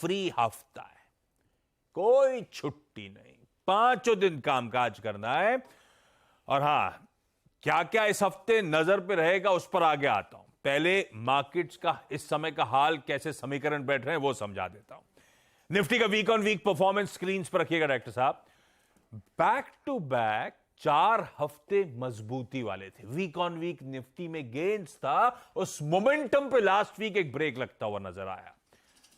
Free हफ्ता है, कोई छुट्टी नहीं, 5 दिन कामकाज करना है। और हां, क्या क्या इस हफ्ते नजर पे रहेगा उस पर आगे आता हूं। पहले मार्केट्स का इस समय का हाल, कैसे समीकरण बैठ रहे हैं वो समझा देता हूं। निफ्टी का week on week performance screen पर रखिएगा डायरेक्टर साहब। बैक टू बैक 4 हफ्ते मजबूती वाले थे। वीक ऑन वीक निफ्टी में गेन्स था, उस मोमेंटम पे लास्ट वीक एक ब्रेक लगता हुआ नजर आया।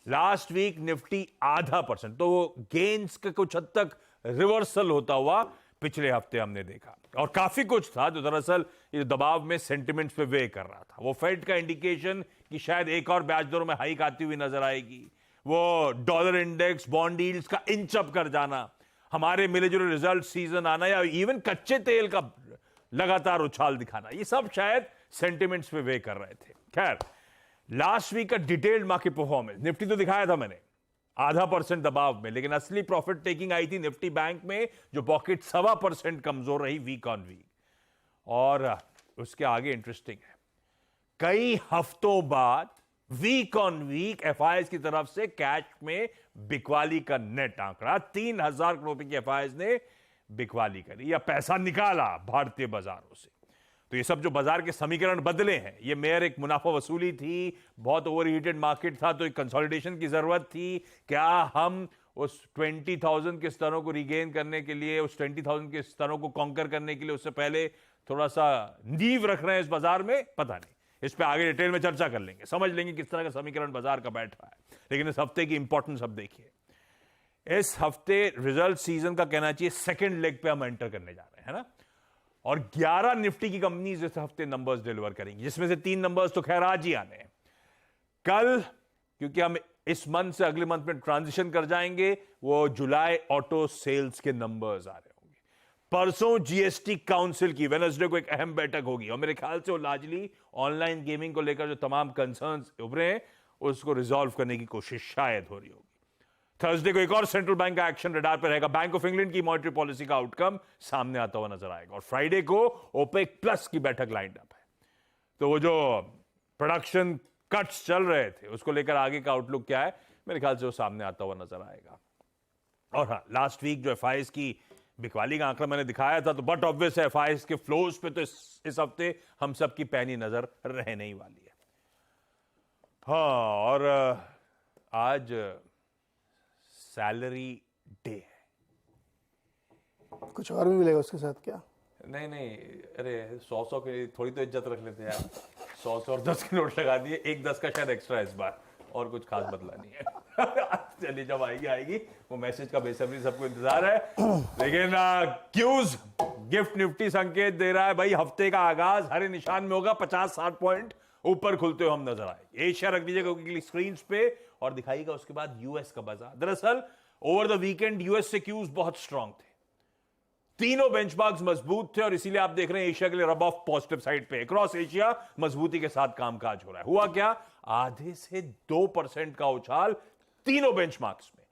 लास्ट वीक निफ्टी 0.5%, तो गेन्स का कुछ हद तक रिवर्सल होता हुआ पिछले हफ्ते हमने देखा। और काफी कुछ था जो दरअसल ये दबाव में सेंटिमेंट्स पे वे कर रहा था। वो फेड का इंडिकेशन कि शायद एक और ब्याज दरों में हाइक आती हुई नजर आएगी, वो डॉलर इंडेक्स, बॉन्ड यील्ड्स का इंच अप कर जाना, हमारे मिले जुले रिजल्ट सीजन आना, या इवन कच्चे तेल का लगातार उछाल दिखाना, ये सब शायद सेंटिमेंट्स पे वे कर रहे थे। खैर, लास्ट वीक का डिटेल्ड मार्केट परफॉर्मेंस, निफ्टी तो दिखाया था मैंने 0.5% दबाव में, लेकिन असली प्रॉफिट टेकिंग आई थी निफ्टी बैंक में, जो पॉकेट 1.25% कमजोर रही वीक ऑन वीक। और उसके आगे इंटरेस्टिंग है, कई हफ्तों बाद वीक ऑन वीक एफआईएस की तरफ से कैश में बिकवाली का नेट आंकड़ा, 3,000 करोड़ रुपए की एफआईएस ने बिकवाली करी या पैसा निकाला भारतीय बाजारों से। तो ये सब जो बाजार के समीकरण बदले हैं, ये मेयर एक मुनाफा वसूली थी, बहुत ओवरहीटेड मार्केट था, तो एक कंसोलिडेशन की जरूरत थी। क्या हम उस 20,000 के स्तरों को रिगेन करने के लिए, उस 20,000 के स्तरों को कॉन्कर करने के लिए उससे पहले थोड़ा सा नींव रख रहे हैं इस बाजार में? पता नहीं, इस पे आगे डिटेल में चर्चा कर लेंगे, समझ लेंगे किस तरह का समीकरण बाजार का बैठ रहा है। लेकिन इस हफ्ते की इंपॉर्टेंस अब देखिए। इस हफ्ते रिजल्ट सीजन का कहना चाहिए सेकंड लेग पे हम एंटर करने जा रहे हैं, है ना। और 11 निफ्टी की कंपनीज इस हफ्ते नंबर्स डिलीवर करेंगी, जिसमें से 3 नंबर्स तो खैर आज ही आने हैं। कल, क्योंकि हम इस मंथ से अगले मंथ में ट्रांजिशन कर जाएंगे, वो जुलाई ऑटो सेल्स के नंबर्स आ रहे होंगे। परसों जीएसटी काउंसिल की, वेडनेसडे को एक अहम बैठक होगी, और मेरे ख्याल से वो लार्जली ऑनलाइन गेमिंग को लेकर जो तमाम कंसर्न्स उभरे हैं उसको रिजॉल्व करने की कोशिश शायद हो रही होगी। थर्सडे को एक और सेंट्रल बैंक का एक्शन रडार पर रहेगा, बैंक ऑफ इंग्लैंड की मॉनेटरी पॉलिसी का आउटकम सामने आता हुआ नजर आएगा। और फ्राइडे को ओपेक प्लस की बैठक लाइंड अप है, तो वो जो प्रोडक्शन कट्स चल रहे थे उसको लेकर आगे का आउटलुक क्या है, मेरे ख्याल से वो सामने आता हुआ नजर आएगा। और हाँ, लास्ट वीक जो एफआईएस की बिकवाली का आंकड़ा मैंने दिखाया था, तो बट ऑब्वियस है एफआईएस के फ्लोज पे तो इस हफ्ते हम सब की पैनी नजर रहने ही वाली है। हाँ, और आज सैलरी डे है। कुछ और भी मिलेगा उसके साथ क्या? नहीं नहीं, अरे 100 की थोड़ी तो इज्जत रख लेते हैं यार। 100 और 10 के नोट लगा दिए, एक 10 का शायद एक्स्ट्रा इस बार, और कुछ खास बदला नहीं है। चलिए, जब आएगी वो मैसेज का बेसब्री सबको इंतजार है। लेकिन क्यूज गिफ्ट निफ्टी संकेत दे रहा है भाई, हफ्ते का आगाज हरे निशान में होगा, 50-60 पॉइंट ऊपर खुलते हुए हम नजर आएंगे। एशिया रख दीजिएगा स्क्रीन पे और दिखाइएगा उसके बाद यूएस का बाजार। दरअसल ओवर द वीकेंड यूएस से क्यूज बहुत स्ट्रांग थे, तीनों बेंचमार्क्स मजबूत थे, और इसीलिए आप देख रहे हैं एशिया के लिए रब ऑफ पॉजिटिव साइड पे अक्रॉस एशिया मजबूती के साथ कामकाज हो रहा है। हुआ क्या, आधे से 2% का उछाल तीनों बेंचमार्क्स में।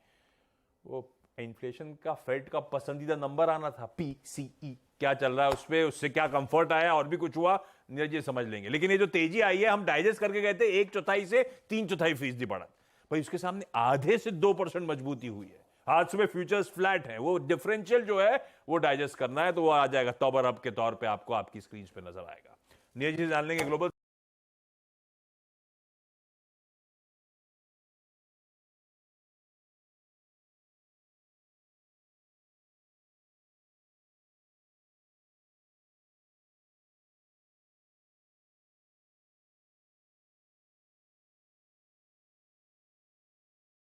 वो इन्फ्लेशन का फेड का पसंदीदा नंबर आना था, पीसीई, क्या चल रहा है उस पे, उससे क्या कंफर्ट आया और भी कुछ हुआ, नीरज जी समझ लेंगे। लेकिन ये जो तेजी आई है, हम डाइजेस्ट करके गए थे 1/4 से 3/4% बढ़त, भाई उसके सामने आधे से 2% मजबूती हुई है। आज सुबह फ्यूचर्स फ्लैट है, वो डिफरेंशियल जो है वो डाइजेस्ट करना है, तो वो आ जाएगा तौबर अब के तौर पे आपको आपकी स्क्रीन पे नजर आएगा। नीरज जी जान लेंगे ग्लोबल